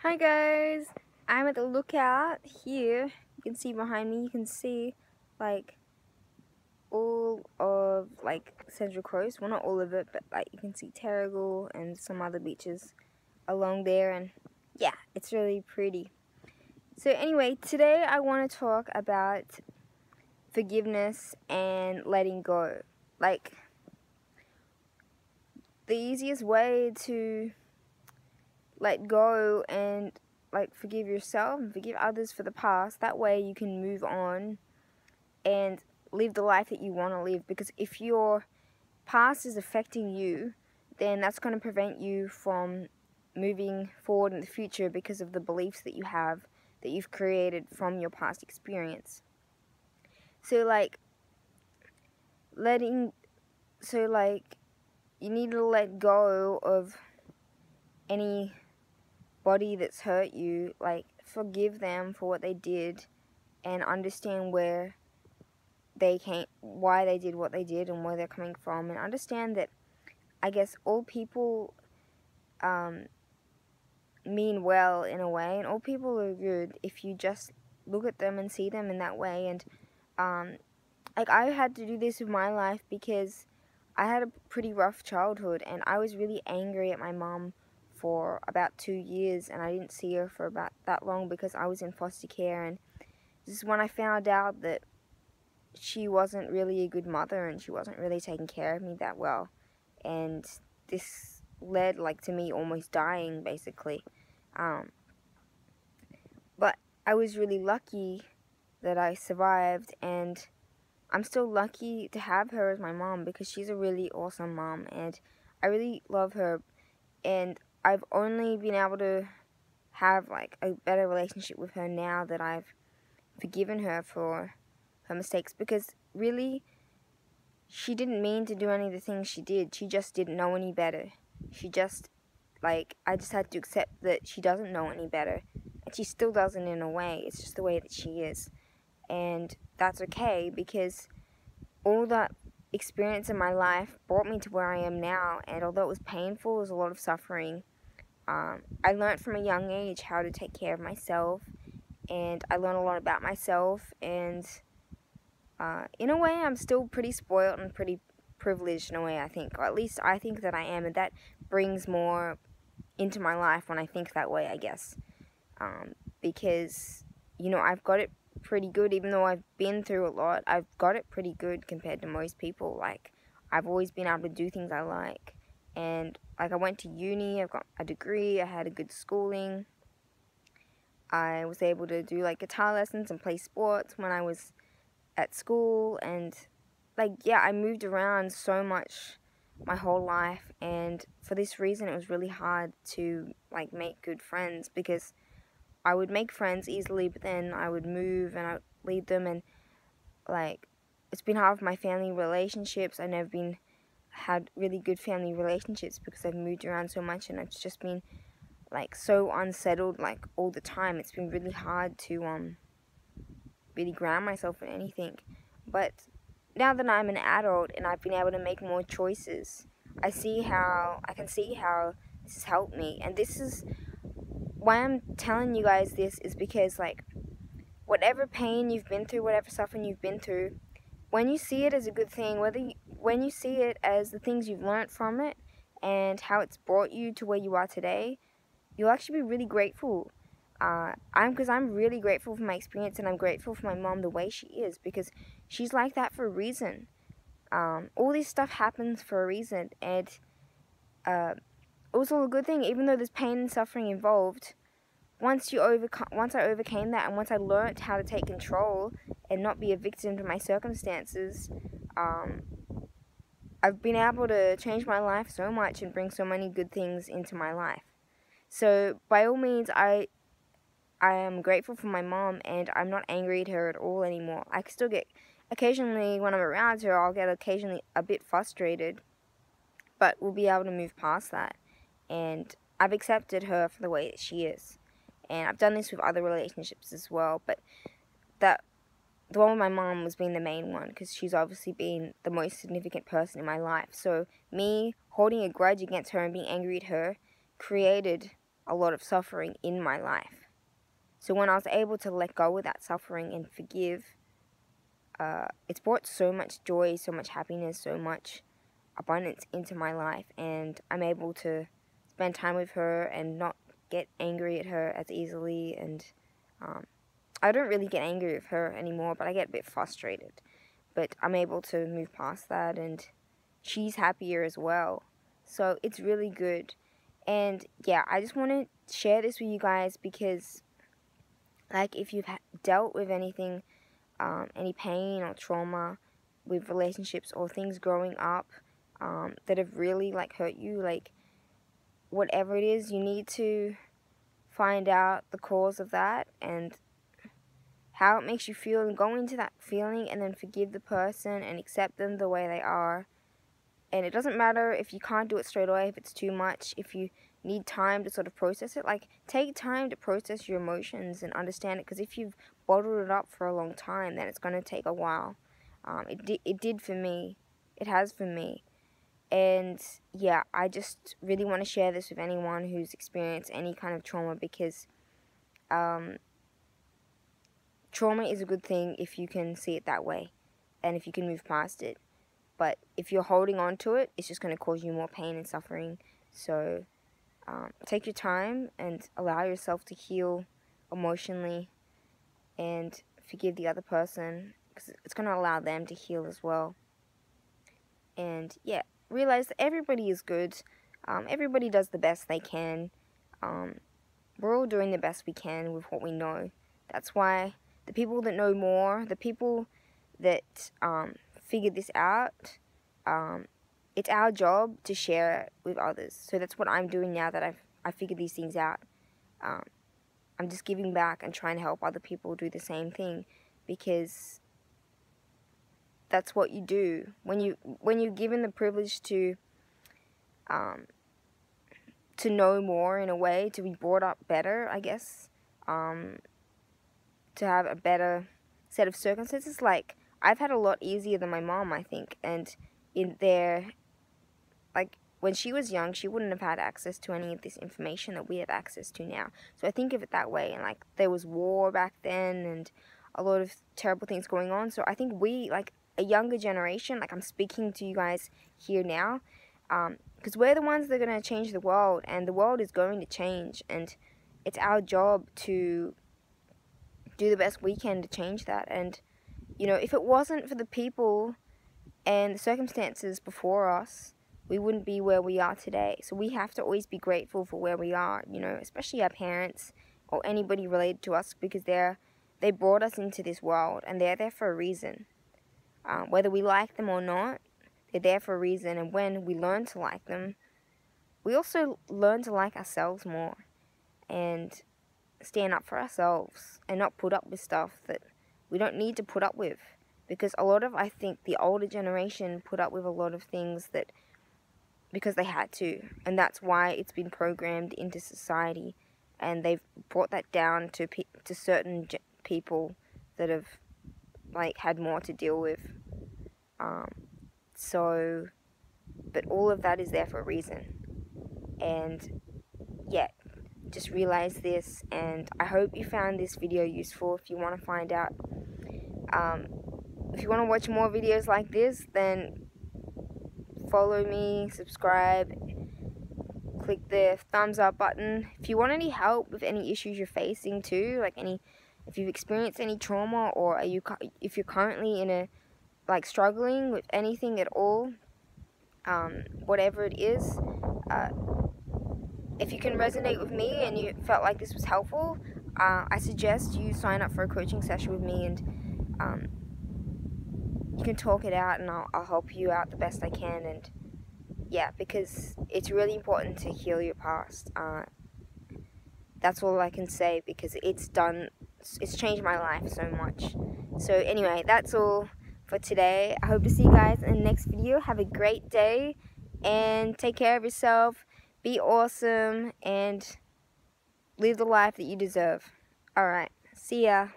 Hi guys, I'm at the lookout here. You can see behind me, you can see like all of like Central Coast. Well, not all of it, but like you can see Terrigal and some other beaches along there, and yeah, it's really pretty. So anyway, today I want to talk about forgiveness and letting go. Like the easiest way to let go and like forgive yourself and forgive others for the past. That way you can move on and live the life that you want to live. Because if your past is affecting you, then that's going to prevent you from moving forward in the future because of the beliefs that you have, that you've created from your past experience. So like letting so like you need to let go of any body that's hurt you. Like forgive them for what they did and understand why they did what they did and where they're coming from, and understand that I guess all people mean well in a way, and all people are good if you just look at them and see them in that way. And like I had to do this with my life because I had a pretty rough childhood, and I was really angry at my mom for about 2 years, and I didn't see her for about that long because I was in foster care. And this is when I found out that she wasn't really a good mother and she wasn't really taking care of me that well, and this led like to me almost dying basically. But I was really lucky that I survived, and I'm still lucky to have her as my mom because she's a really awesome mom and I really love her. And I've only been able to have like a better relationship with her now that I've forgiven her for her mistakes, because really she didn't mean to do any of the things she did. She just didn't know any better. She just, like, I just had to accept that she doesn't know any better. And she still doesn't in a way. It's just the way that she is. And that's okay, because all that experience in my life brought me to where I am now. And although it was painful, it was a lot of suffering. I learned from a young age how to take care of myself. And I learned a lot about myself. And in a way, I'm still pretty spoiled and pretty privileged in a way, I think. Or at least I think that I am, and that brings more into my life when I think that way, I guess. Because, I've got it pretty good. Even though I've been through a lot, I've got it pretty good compared to most people. Like, I've always been able to do things I like. And, like, I went to uni, I've got a degree, I had a good schooling. I was able to do, like, guitar lessons and play sports when I was at school. And like, yeah, I moved around so much my whole life, and for this reason it was really hard to like make good friends, because I would make friends easily, but then I would move and I would leave them. And like, it's been hard with my family relationships. I've never been had really good family relationships because I've moved around so much, and I've just been like so unsettled like all the time. It's been really hard to really ground myself in anything. But now that I'm an adult and I've been able to make more choices, I can see how this has helped me. And this is why I'm telling you guys this, is because like, whatever pain you've been through, whatever suffering you've been through, when you see it as a good thing, when you see it as the things you've learned from it and how it's brought you to where you are today, you'll actually be really grateful. I'm really grateful for my experience, and I'm grateful for my mom the way she is, because she's like that for a reason. All this stuff happens for a reason, and also a good thing. Even though there's pain and suffering involved, once I overcame that, and once I learned how to take control and not be a victim to my circumstances, I've been able to change my life so much and bring so many good things into my life. So by all means, I am grateful for my mom, and I'm not angry at her at all anymore. I still get, occasionally when I'm around her, I'll get occasionally a bit frustrated, but we'll be able to move past that. And I've accepted her for the way that she is. And I've done this with other relationships as well, but the one with my mom was being the main one, because she's obviously been the most significant person in my life. So me holding a grudge against her and being angry at her created a lot of suffering in my life. So when I was able to let go of that suffering and forgive, it's brought so much joy, so much happiness, so much abundance into my life, and I'm able to spend time with her and not get angry at her as easily. And I don't really get angry with her anymore, but I get a bit frustrated. But I'm able to move past that, and she's happier as well. So it's really good. And yeah, I just want to share this with you guys because, like, if you've dealt with anything, any pain or trauma with relationships or things growing up that have really, like, hurt you, like, whatever it is, you need to find out the cause of that and how it makes you feel, and go into that feeling and then forgive the person and accept them the way they are. And it doesn't matter if you can't do it straight away, if it's too much, if you need time to sort of process it. Like, take time to process your emotions and understand it, because if you've bottled it up for a long time, then it's going to take a while. It did for me. It has for me. And yeah, I just really want to share this with anyone who's experienced any kind of trauma, because trauma is a good thing if you can see it that way and if you can move past it. But if you're holding on to it, it's just going to cause you more pain and suffering. So take your time and allow yourself to heal emotionally and forgive the other person, because it's going to allow them to heal as well. And yeah, realize that everybody is good. Everybody does the best they can. We're all doing the best we can with what we know. That's why the people that know more, the people that figured this out, it's our job to share it with others. So that's what I'm doing now that I figured these things out. I'm just giving back and trying to help other people do the same thing, because that's what you do when you're given the privilege to know more, in a way, to be brought up better, I guess, to have a better set of circumstances. Like, I've had a lot easier than my mom, I think, and in there, like, when she was young, she wouldn't have had access to any of this information that we have access to now. So I think of it that way. And, like, there was war back then and a lot of terrible things going on. So I think we, like, a younger generation, like, I'm speaking to you guys here now, because we're the ones that are going to change the world, and the world is going to change, and it's our job to do the best we can to change that. And, you know, if it wasn't for the people and the circumstances before us, we wouldn't be where we are today. So we have to always be grateful for where we are, you know, especially our parents or anybody related to us, because they brought us into this world, and they're there for a reason. Whether we like them or not, they're there for a reason. And when we learn to like them, we also learn to like ourselves more and stand up for ourselves and not put up with stuff that we don't need to put up with. Because I think the older generation put up with a lot of things that because they had to, and that's why it's been programmed into society, and they've brought that down to certain people that have, like, had more to deal with. But all of that is there for a reason. And yeah, just realize this, and I hope you found this video useful. If you want to find out, if you want to watch more videos like this, then follow me, subscribe, click the thumbs up button. If you want any help with any issues you're facing too, like if you've experienced any trauma, or if you're currently in a, like, struggling with anything at all, whatever it is, if you can resonate with me and you felt like this was helpful, I suggest you sign up for a coaching session with me, and you can talk it out, and I'll help you out the best I can. And yeah, because it's really important to heal your past. That's all I can say, because it's changed my life so much. So anyway, that's all for today. I hope to see you guys in the next video. Have a great day, and take care of yourself. Be awesome, and live the life that you deserve. Alright, see ya.